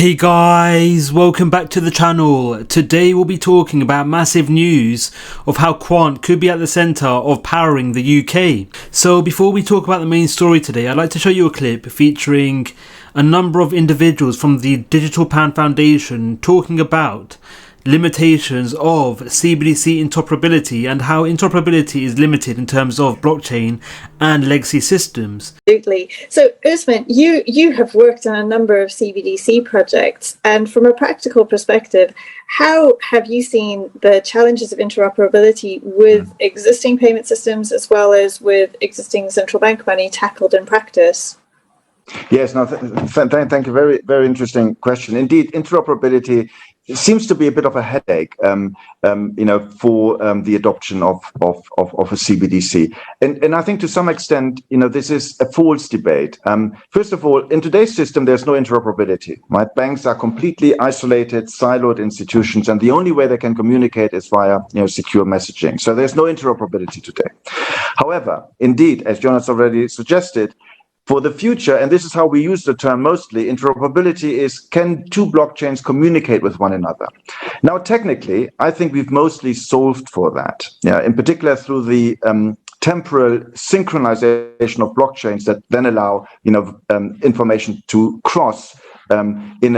Hey guys, welcome back to the channel. Today we'll be talking about massive news of how Quant could be at the centre of powering the UK. So before we talk about the main story today, I'd like to show you a clip featuring a number of individuals from the Digital Pound Foundation talking about limitations of cbdc interoperability and how interoperability is limited in terms of blockchain and legacy systems. Absolutely. So Usman, you have worked on a number of cbdc projects, and from a practical perspective, how have you seen the challenges of interoperability with existing payment systems as well as with existing central bank money tackled in practice? Yes, no, thank you. Very, very interesting question. Indeed, interoperability seems to be a bit of a headache, for the adoption of a CBDC. And I think to some extent, this is a false debate. First of all, in today's system, there's no interoperability, right? Banks are completely isolated, siloed institutions, and the only way they can communicate is via, secure messaging. So there's no interoperability today. However, indeed, as Jonas already suggested, for the future, and this is how we use the term mostly, interoperability is, can two blockchains communicate with one another? Now, technically, I think we've mostly solved for that, in particular through the temporal synchronization of blockchains that then allow, information to cross in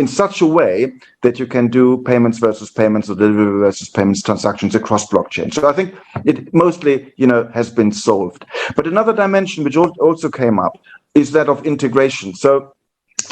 such a way that you can do payments versus payments or delivery versus payments transactions across blockchain. So I think it mostly, has been solved. But another dimension which also came up is that of integration. So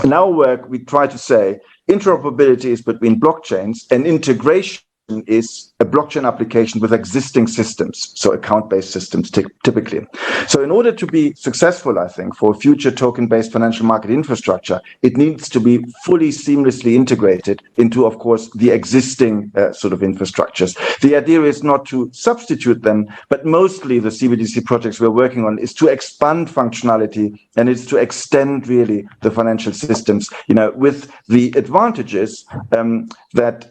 in our work, we try to say interoperability is between blockchains, and integration is a blockchain application with existing systems, so account-based systems typically. So in order to be successful, I think, for future token-based financial market infrastructure, it needs to be fully seamlessly integrated into, of course, the existing infrastructures. The idea is not to substitute them, but mostly the CBDC projects we're working on is to expand functionality, and it's to extend really the financial systems, with the advantages that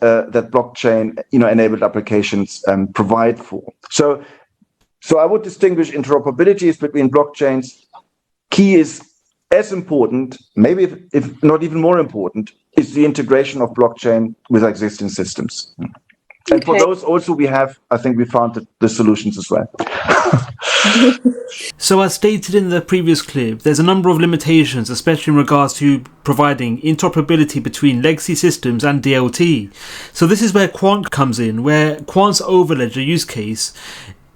blockchain enabled applications provide for. So I would distinguish interoperabilities between blockchains. Key is as important, maybe if not even more important, is the integration of blockchain with existing systems. Okay. And for those also I think we found the solutions as well. So as stated in the previous clip, there's a number of limitations, especially in regards to providing interoperability between legacy systems and DLT. So this is where Quant comes in, where Quant's Overledger use case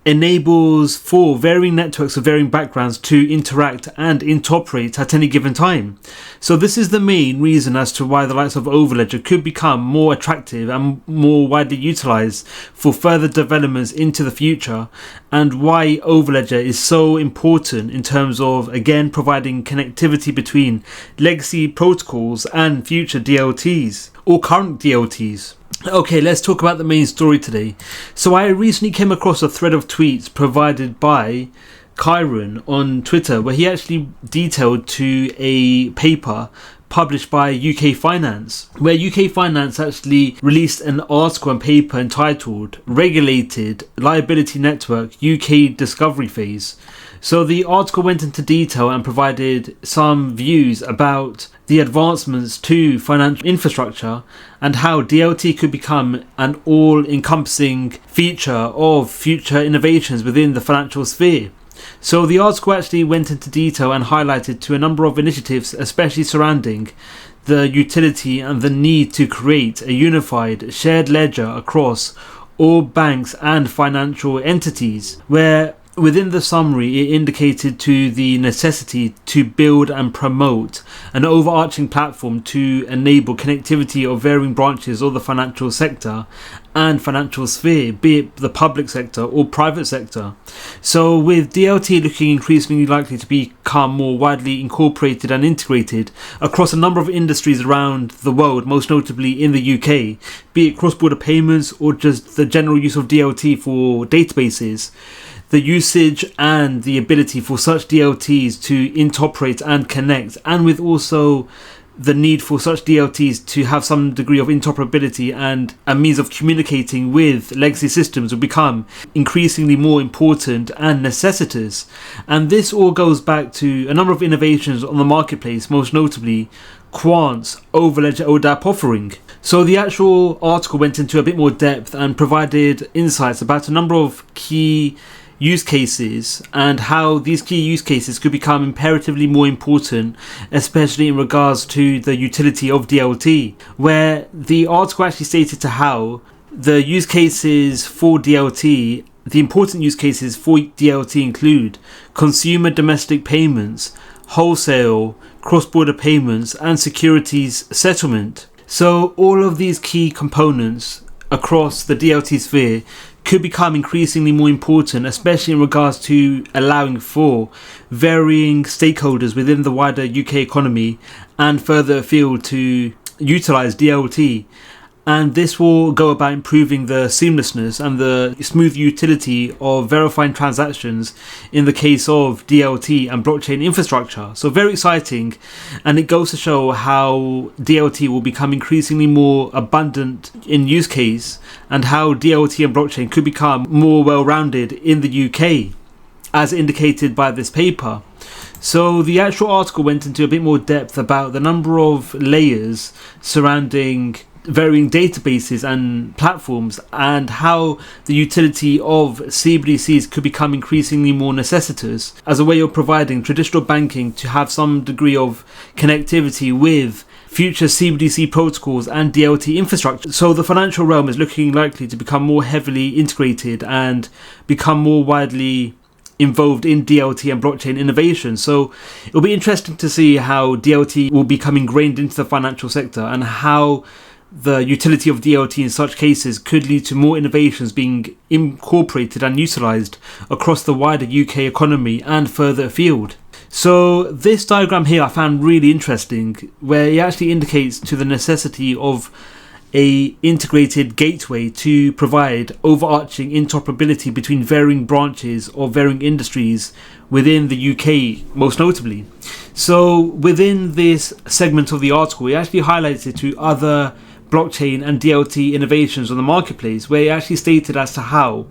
enables for varying networks of varying backgrounds to interact and interoperate at any given time. So this is the main reason as to why the likes of Overledger could become more attractive and more widely utilized for further developments into the future, and why Overledger is so important in terms of, again, providing connectivity between legacy protocols and future DLTs or current DLTs. Okay, let's talk about the main story today. So I recently came across a thread of tweets provided by Kyron on Twitter, where he actually detailed to a paper published by UK Finance, where UK Finance actually released an article and paper entitled Regulated Liability Network UK Discovery Phase. So the article went into detail and provided some views about the advancements to financial infrastructure and how DLT could become an all-encompassing feature of future innovations within the financial sphere. So the article actually went into detail and highlighted to a number of initiatives, especially surrounding the utility and the need to create a unified shared ledger across all banks and financial entities, where within the summary, it indicated to the necessity to build and promote an overarching platform to enable connectivity of varying branches of the financial sector and financial sphere, be it the public sector or private sector. So with DLT looking increasingly likely to become more widely incorporated and integrated across a number of industries around the world, most notably in the UK, be it cross-border payments or just the general use of DLT for databases, the usage and the ability for such DLTs to interoperate and connect, and with also the need for such DLTs to have some degree of interoperability and a means of communicating with legacy systems will become increasingly more important and necessitous. And this all goes back to a number of innovations on the marketplace, most notably Quant's Overledger ODAP offering. So the actual article went into a bit more depth and provided insights about a number of key use cases and how these key use cases could become imperatively more important, especially in regards to the utility of DLT, where the article actually stated to how the use cases for DLT, the important use cases for DLT include consumer domestic payments, wholesale, cross-border payments, and securities settlement. So all of these key components across the DLT sphere could become increasingly more important, especially in regards to allowing for varying stakeholders within the wider UK economy and further afield to utilise DLT. And this will go about improving the seamlessness and the smooth utility of verifying transactions in the case of DLT and blockchain infrastructure. So very exciting, and it goes to show how DLT will become increasingly more abundant in use case and how DLT and blockchain could become more well-rounded in the UK, as indicated by this paper. So the actual article went into a bit more depth about the number of layers surrounding varying databases and platforms and how the utility of cbdc's could become increasingly more necessitous as a way of providing traditional banking to have some degree of connectivity with future cbdc protocols and DLT infrastructure. So the financial realm is looking likely to become more heavily integrated and become more widely involved in DLT and blockchain innovation. So it'll be interesting to see how DLT will become ingrained into the financial sector and how the utility of DLT in such cases could lead to more innovations being incorporated and utilised across the wider UK economy and further afield. So this diagram here I found really interesting, where it actually indicates to the necessity of a integrated gateway to provide overarching interoperability between varying branches or varying industries within the UK, most notably. So within this segment of the article, it actually highlights it to other blockchain and DLT innovations on the marketplace, where it actually stated as to how,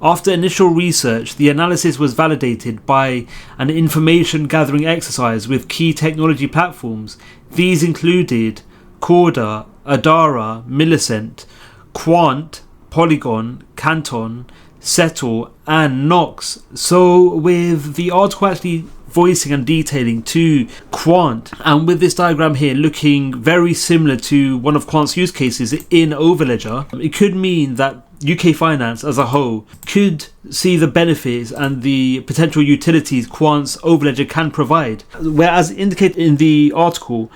after initial research, the analysis was validated by an information gathering exercise with key technology platforms. These included Corda, Adara, Millicent, Quant, Polygon, Canton, Settle, and Nox. So with the article actually voicing and detailing to Quant, and with this diagram here looking very similar to one of Quant's use cases in Overledger, it could mean that UK finance as a whole could see the benefits and the potential utilities Quant's Overledger can provide. Whereas indicated in the article,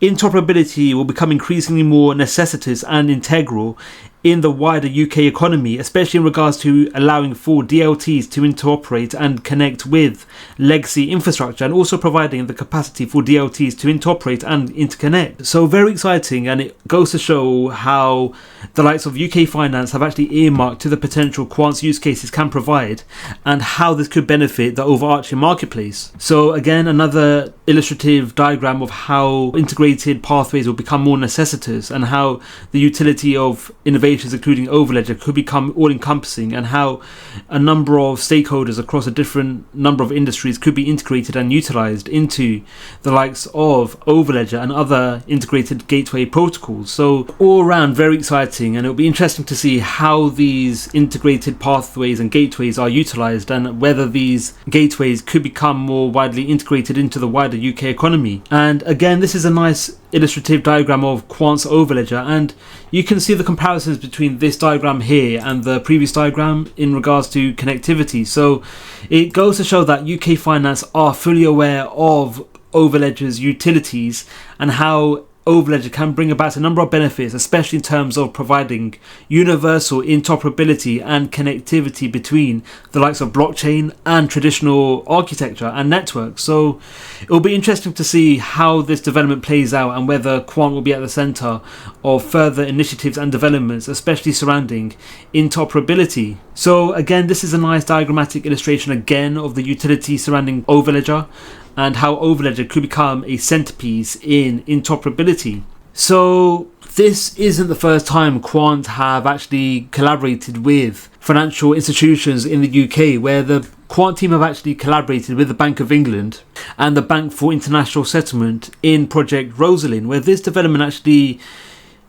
interoperability will become increasingly more necessitous and integral in the wider UK economy, especially in regards to allowing for DLTs to interoperate and connect with legacy infrastructure, and also providing the capacity for DLTs to interoperate and interconnect. So very exciting, and it goes to show how the likes of UK finance have actually earmarked to the potential Quant's use cases can provide and how this could benefit the overarching marketplace. So again, another illustrative diagram of how integrated pathways will become more necessitous and how the utility of innovation including Overledger could become all-encompassing, and how a number of stakeholders across a different number of industries could be integrated and utilised into the likes of Overledger and other integrated gateway protocols. So all around very exciting, and it'll be interesting to see how these integrated pathways and gateways are utilised and whether these gateways could become more widely integrated into the wider UK economy. And again, this is a nice illustrative diagram of Quant's Overledger, and you can see the comparisons between this diagram here and the previous diagram in regards to connectivity. So it goes to show that UK finance are fully aware of Overledger's utilities and how Overledger can bring about a number of benefits, especially in terms of providing universal interoperability and connectivity between the likes of blockchain and traditional architecture and networks. So it will be interesting to see how this development plays out and whether Quant will be at the centre of further initiatives and developments, especially surrounding interoperability. So again, this is a nice diagrammatic illustration again of the utility surrounding Overledger and how Overledger could become a centerpiece in interoperability. So this isn't the first time Quant have actually collaborated with financial institutions in the UK, where the Quant team have actually collaborated with the Bank of England and the Bank for International Settlement in Project Rosalind, where this development actually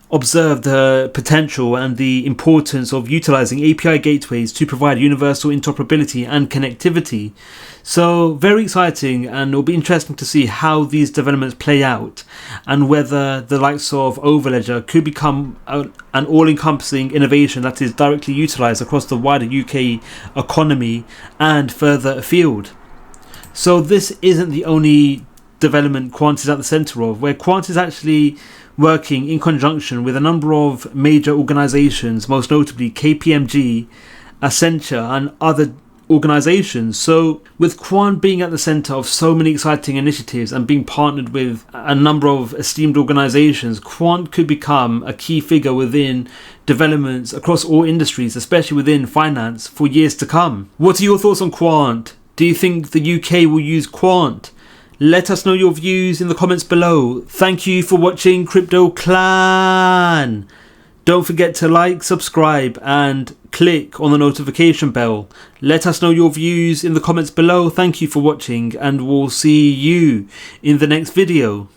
observed the potential and the importance of utilizing API gateways to provide universal interoperability and connectivity. So very exciting, and it'll be interesting to see how these developments play out and whether the likes of Overledger could become an all-encompassing innovation that is directly utilized across the wider UK economy and further afield. So this isn't the only development Quant is at the center of, where Quant is actually working in conjunction with a number of major organizations, most notably KPMG, Accenture and other organizations. So with Quant being at the center of so many exciting initiatives and being partnered with a number of esteemed organizations, Quant could become a key figure within developments across all industries, especially within finance, for years to come. What are your thoughts on Quant? Do you think the UK will use Quant? Let us know your views in the comments below. Thank you for watching Crypto Clan. Don't forget to like, subscribe and click on the notification bell. Let us know your views in the comments below. Thank you for watching, and we'll see you in the next video.